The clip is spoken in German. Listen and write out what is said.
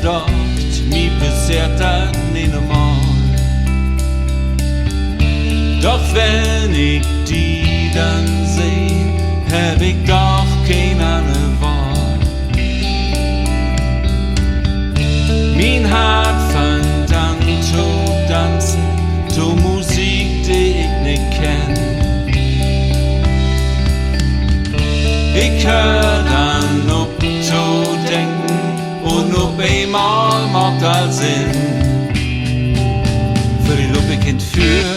gedacht, mir passiert das nicht normal. Doch wenn ich die dann seh, hab ich doch keine andere Wahl. Mein Hart fängt an zu tanzen, zu Musik, die ich nicht kenn. Ich hör dann auf zu denken und auf einmal macht das Sinn. Für die Lupe Kind für